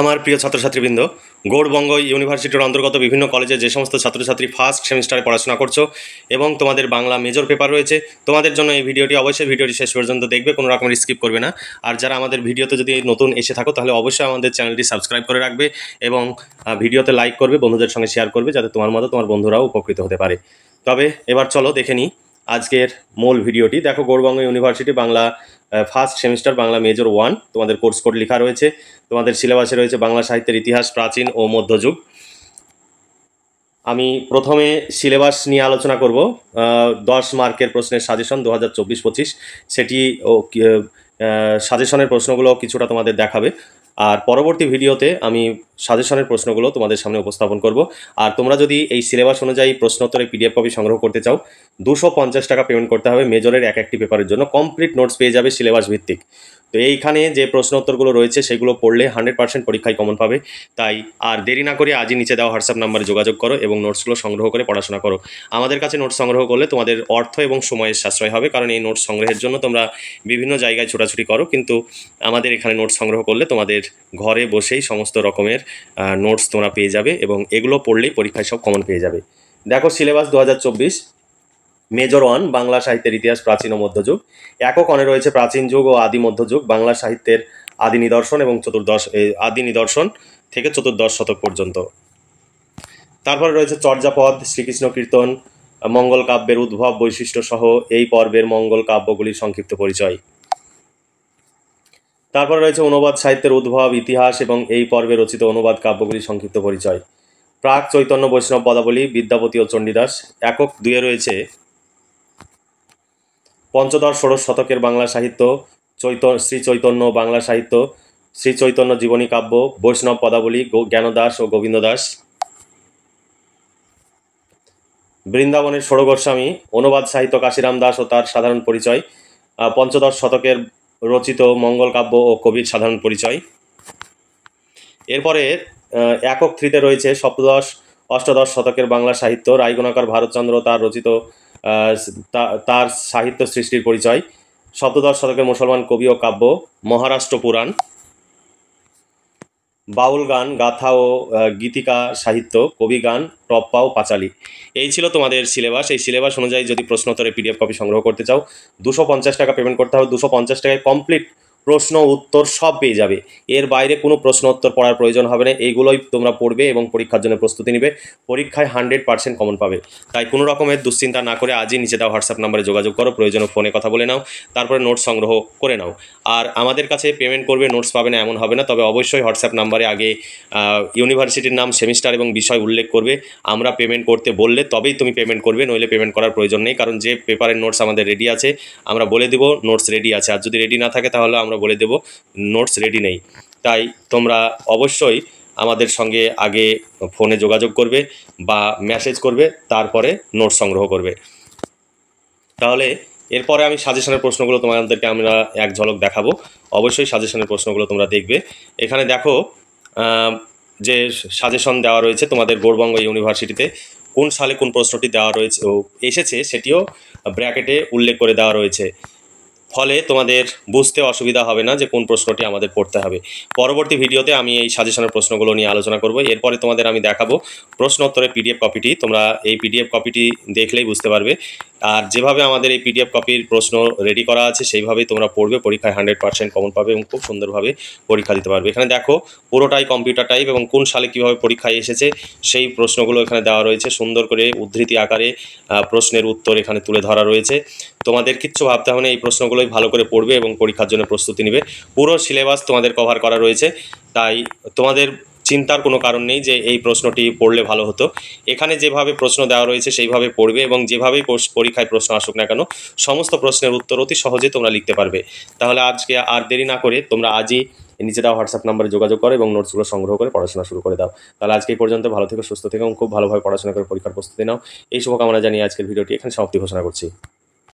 আমার প্রিয় ছাত্রছাত্রীবৃন্দ, গৌড়বঙ্গ ইউনিভার্সিটির অন্তর্গত বিভিন্ন কলেজে যে সমস্ত ছাত্রছাত্রী ফার্স্ট সেমিস্টারে পড়াশোনা করছো এবং তোমাদের বাংলা মেজর পেপার রয়েছে, তোমাদের জন্য এই ভিডিওটি অবশ্যই ভিডিওটি শেষ পর্যন্ত দেখবে, কোনো রকমের স্কিপ করবে না। আর যারা আমাদের ভিডিওতে যদি নতুন এসে থাকো তাহলে অবশ্যই আমাদের চ্যানেলটি সাবস্ক্রাইব করে রাখবে এবং ভিডিওতে লাইক করবে, বন্ধুদের সঙ্গে শেয়ার করবে, যাতে তোমার মতো তোমার বন্ধুরাও উপকৃত হতে পারে। তবে এবার চলো দেখে নিই আজকের মূল ভিডিওটি। দেখো, Gour Banga university Bangla first semester Bangla major 1 তোমাদের কোর্স কোড লেখা রয়েছে। তোমাদের সিলেবাসে রয়েছে বাংলা সাহিত্যের ইতিহাস, প্রাচীন ও মধ্যযুগ। আমি প্রথমে সিলেবাস নিয়ে আলোচনা করব। 10 মার্কের প্রশ্নের সাজেশন 2024-25 সেটি ও সাজেশনের প্রশ্নগুলো কিছুটা তোমাদের দেখাবে। আর পরবর্তী ভিডিওতে আমি সাজেশনের প্রশ্নগুলো তোমাদের সামনে উপস্থাপন করব। আর তোমরা যদি এই সিলেবাস অনুযায়ী প্রশ্নোত্তরে পিডিএফ কপি সংগ্রহ করতে চাও, 250 টাকা পেমেন্ট করতে হবে মেজরের এক একটি পেপারের জন্য। কমপ্লিট নোটস পেয়ে যাবে সিলেবাস ভিত্তিক। তো এইখানে যে প্রশ্নোত্তরগুলো রয়েছে সেগুলো পড়লে 100% পরীক্ষায় কমন পাবে। তাই আর দেরি না করে আজই নিচে দেওয়া হোয়াটসঅ্যাপ নাম্বারে যোগাযোগ করো এবং নোটসগুলো সংগ্রহ করে পড়াশোনা করো। আমাদের কাছে নোটস সংগ্রহ করলে তোমাদের অর্থ এবং সময়ের সাশ্রয় হবে, কারণ এই নোটস সংগ্রহের জন্য তোমরা বিভিন্ন জায়গায় ছোটাছুটি করো, কিন্তু আমাদের এখানে নোটস সংগ্রহ করলে তোমাদের ঘরে বসেই সমস্ত রকমের নোটস তোমরা পেয়ে যাবে এবং এগুলো পড়লেই পরীক্ষায় সব কমন পেয়ে যাবে। দেখো, সিলেবাস 2024 মেজর 1 বাংলা সাহিত্যের ইতিহাস, প্রাচীন ও মধ্যযুগ। একক অনে রয়েছে প্রাচীন যুগ ও আদি মধ্যযুগ, বাংলা সাহিত্যের আদি নিদর্শন এবং আদি নিদর্শন থেকে চতুর্দশ শতক পর্যন্ত। তারপরে রয়েছে চর্যাপদ, শ্রীকৃষ্ণ কীর্তন, মঙ্গল কাব্যের উদ্ভব, বৈশিষ্ট্য সহ এই পর্বের মঙ্গল কাব্যগুলির সংক্ষিপ্ত পরিচয়। তারপরে রয়েছে অনুবাদ সাহিত্যের উদ্ভব, ইতিহাস এবং এই পর্বে রচিত অনুবাদ কাব্যগুলির সংক্ষিপ্ত পরিচয়। প্রাক চৈতন্য বৈষ্ণব পদাবলী, বিদ্যাপতি ও চণ্ডীদাস। একক 2 রয়েছে পঞ্চদশ ষোড়শ শতকের বাংলা সাহিত্য, শ্রী চৈতন্য বাংলা সাহিত্য, শ্রী চৈতন্য জীবনী কাব্য, বৈষ্ণব পদাবলী, জ্ঞানদাস ও গোবিন্দ দাস। বৃন্দাবনের ষোড় গোস্বামী, অনুবাদ সাহিত্য কাশিরাম দাস ও তার সাধারণ পরিচয়, পঞ্চদশ শতকের রচিত মঙ্গল কাব্য ও কবির সাধারণ পরিচয়। এরপরে একক 3-তে রয়েছে সপ্তদশ অষ্টাদশ শতকের বাংলা সাহিত্য, রায়গুণাকর ভারতচন্দ্র তার রচিত তার সাহিত্য সৃষ্টির পরিচয়, সপ্তদশ শতকের মুসলমান কবি ও কাব্য, মহারাষ্ট্র পুরাণ, বাউল গান, গাথা ও গীতিকা সাহিত্য, কবি গান, টপ্পা ও পাঁচালী। এই ছিল তোমাদের সিলেবাস। এই সিলেবাস অনুযায়ী যদি প্রশ্নোত্তরে পিডিএফ কপি সংগ্রহ করতে চাও, 250 টাকা পেমেন্ট করতে হবে। 250 টাকায় কমপ্লিট প্রশ্ন উত্তর সব পেয়ে যাবে। এর বাইরে কোনো প্রশ্ন উত্তর পড়ার প্রয়োজন হবে না। এইগুলোই তোমরা পড়বে এবং পরীক্ষার জন্য প্রস্তুতি নিবে। পরীক্ষায় 100% কমন পাবে। তাই কোনো রকমের দুশ্চিন্তা না করে আজই নিচে দেওয়া হোয়াটসঅ্যাপ নাম্বারে যোগাযোগ করো, প্রয়োজনে ফোনে কথা বলে নাও, তারপরে নোটস সংগ্রহ করে নাও। আর আমাদের কাছে পেমেন্ট করবে নোটস পাবে না এমন হবে না, তবে অবশ্যই হোয়াটসঅ্যাপ নাম্বারে আগে ইউনিভার্সিটির নাম, সেমিস্টার এবং বিষয় উল্লেখ করবে। আমরা পেমেন্ট করতে বললে তবেই তুমি পেমেন্ট করবে, নইলে পেমেন্ট করার প্রয়োজন নেই। কারণ যে পেপারের নোটস আমাদের রেডি আছে আমরা বলে দেবো নোটস রেডি আছে, আর যদি রেডি না থাকে তাহলে আমরা বলে দেবো নোটস রেডি নেই। তাই তোমরা অবশ্যই আমাদের সঙ্গে আগে ফোনে যোগাযোগ করবে বা মেসেজ করবে, তারপরে নোটস সংগ্রহ করবে। তাহলে এরপরে আমি সাজেশনের প্রশ্নগুলো তোমাদেরকে আমরা এক ঝলক দেখাবো। অবশ্যই সাজেশনের প্রশ্নগুলো তোমরা দেখবে। এখানে দেখো যে সাজেশন দেওয়া রয়েছে তোমাদের গৌড়বঙ্গ ইউনিভার্সিটিতে কোন সালে কোন প্রশ্নটি দেওয়া রয়েছে এসেছে সেটিও ব্র্যাকেটে উল্লেখ করে দেওয়া রয়েছে। ফলে তোমাদের বুঝতে অসুবিধা হবে না যে কোন প্রশ্নটি আমাদের পড়তে হবে। পরবর্তী ভিডিওতে আমি এই সাজেশনের প্রশ্নগুলো নিয়ে আলোচনা করব। এরপরে তোমাদের আমি দেখাবো প্রশ্ন উত্তরের পিডিএফ কপিটি। তোমরা এই পিডিএফ কপিটি দেখলেই বুঝতে পারবে। আর যেভাবে আমাদের এই পিডিএফ কপির প্রশ্ন রেডি করা আছে সেইভাবেই তোমরা পড়বে, পরীক্ষায় 100% কমন পাবে এবং খুব সুন্দরভাবে পরীক্ষা দিতে পারবে। এখানে দেখো পুরোটাই কম্পিউটার টাইপ এবং কোন সালে কীভাবে পরীক্ষায় এসেছে সেই প্রশ্নগুলো এখানে দেওয়া রয়েছে। সুন্দর করে উদ্ধৃতি আকারে প্রশ্নের উত্তর এখানে তুলে ধরা রয়েছে। তোমাদের কিচ্ছু ভাবতে হবে না, এই প্রশ্নগুলোই ভালো করে পড়বে এবং পরীক্ষার জন্য প্রস্তুতি নেবে। পুরো সিলেবাস তোমাদের কভার করা রয়েছে, তাই তোমাদের চিন্তার কোনো কারণ নেই যে এই প্রশ্নটি পড়লে ভালো হতো। এখানে যেভাবে প্রশ্ন দেওয়া রয়েছে সেইভাবে পড়বে এবং যেভাবেই পরীক্ষায় প্রশ্ন আসুক না কেন সমস্ত প্রশ্নের উত্তর অতি সহজে তোমরা লিখতে পারবে। তাহলে আজকে আর দেরি না করে তোমরা আজই নিচে দেওয়া হোয়াটসঅ্যাপ নাম্বারে যোগাযোগ করো এবং নোটসগুলো সংগ্রহ করে পড়াশোনা শুরু করে দাও। তাহলে আজকে এই পর্যন্ত ভালো থেকো, সুস্থ থেকো এবং খুব ভালোভাবে পড়াশোনা করে পরীক্ষার প্রস্তুতি নাও। এই শুভকামনা জানিয়ে আজকের ভিডিওটি এখানে সমাপ্তি ঘোষণা করছি।